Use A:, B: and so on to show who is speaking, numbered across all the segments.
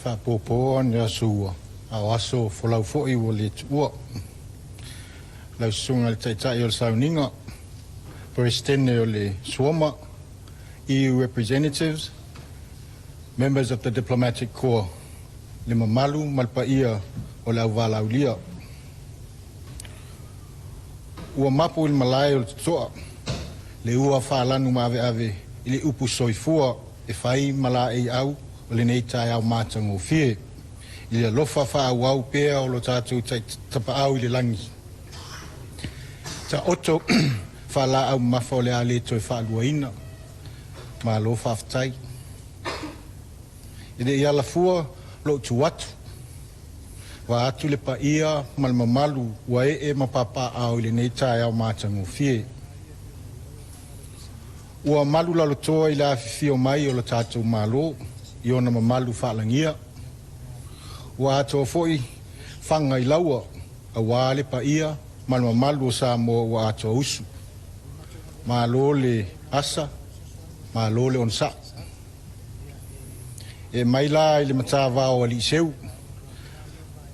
A: Whapopo nea sua, au aso whalau fōi o le tua. Lau sunga le taitai o le sauninga, Presidente o le Suoma, EU representatives, members of the diplomatic corps, le mamalu malpaia o le auwala ulia. Ua mapu il malai o le tutoa, le ua whaalanu maave ave, ili upu soifua e whai mala e au, o le nei tai au mātanga o fie. I le lofa wha au pēa o lo tātou tapa au i le langi. Ta oto wha la au mawha o le ale toi wha aluaina. Ma lo wha aftai. I le iala fua lo tu atu. Wa atu le pa ia malmamalu wa e mapapa au i le nei tai au mātanga o fie. Ua malu lalo toa i la fifio mai o lo tātou malo. Iona mamalu whaalangia. Ua atoa foi whanga i laua a wale pa ia malma malu o sa mo ua atoa usu. Ma lo le asa, ma lo le onsa. E mai la i le mata vao ali seu.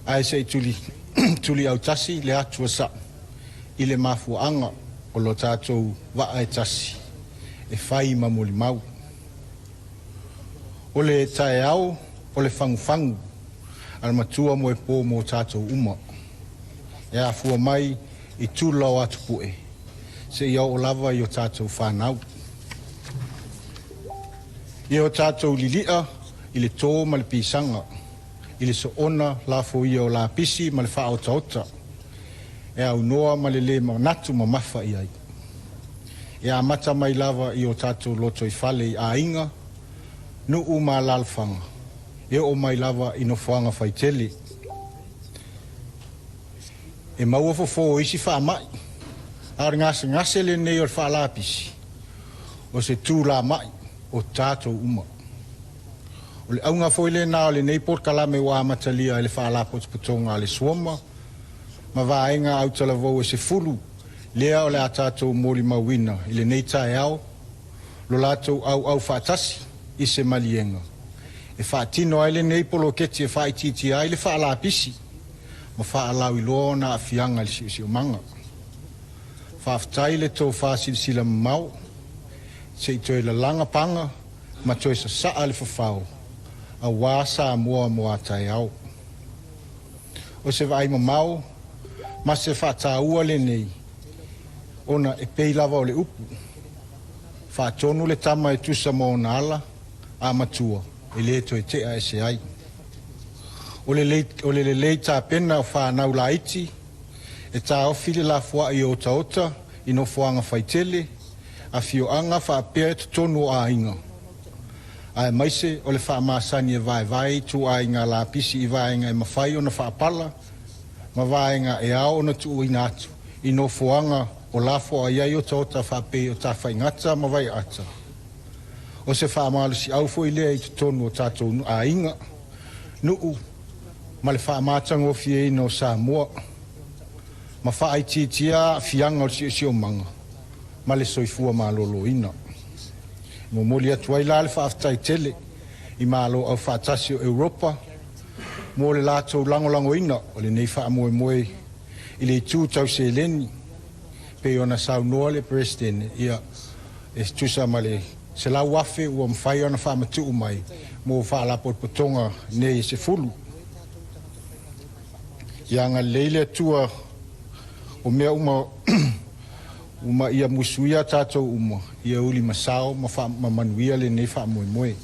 A: Ai se tuli au tasi le atua sa. I le mafuanga o lo tātou waa e tasi. E whai mamuli mau. O le tae au, o le fangu, al matua mo e pō mo tātou uma. E a fua mai i tūlau atu pue. Se ia o lava i o tātou whanau. I o tātou lilia, i le tō ma le pisanga. I le so ona la fo i o la pisi ma le whao taota. E au noa ma le natu ma mawha i ai. E a mata mai lava i o tātou loto i whale i a inga. No uma lalfanga. E o mai lava i no whanga whaitele. E maua fo isi wha mai. Ar ngase le nei o wha lapisi. O se tū la mai o tātou uma. O le aunga foile na o le nei por kalame wa matalia le wha lapot putonga le Suoma. Ma vaenga au talavou e se fulu. Lea o le a tātou mori mawina. I le nei tae au. Lo latou au whaatasi. I se malienga. E whaatino ai le nei polo keti e whaititi ai le whaalapisi. Ma whaalau i loa na a fianga le si o manga. Whaaftai le tō whaasilisila mau. Se i toi la langa panga. Ma toi sa saa le whawhau. A wāsa a mua tai au. O se vai mau. Ma se whaataa ua le nei. Ona e pei lava o le upu. Whaatonu le tama e tusa mo na ala. A matua, e le to e te a se ai. O le lei tā pena o whanau la iti, e tā ofile la fua i o taota, i no fuanga whaitele, a fio anga wha apea te tonu a inga. A e maise, o le wha maasani e vai, tu a inga la pisi i vai inga e mawhai o na wha apala, ma vai inga e ao na tu ina atu, i no fuanga o la fua iai o taota wha apea o tā whaingata ma vai ata. O se whaamalo si au fo i lea i te tonu o tātou a inga. Nuu, ma le whaamātanga o fie ina o Samoa. Ma whaititia fianga o si o manga. Ma le soifua malolo ina. Mo moli atu ai la le whaaftai tele. I malo au whaatasi o Europa. Mo le lātou langolango ina. O le nei whaamoe i le tū tau se leni. Pe ona saunoa le Presidente. Ia, e tusa ma le se la wafe ua mwhai ana whaamatu mai mo whaalapot potonga nei se fulu. Ia ngā leile atua o mea uma ia musuia tātou uma ia uli masao ma manuia le nei whaamoe moe.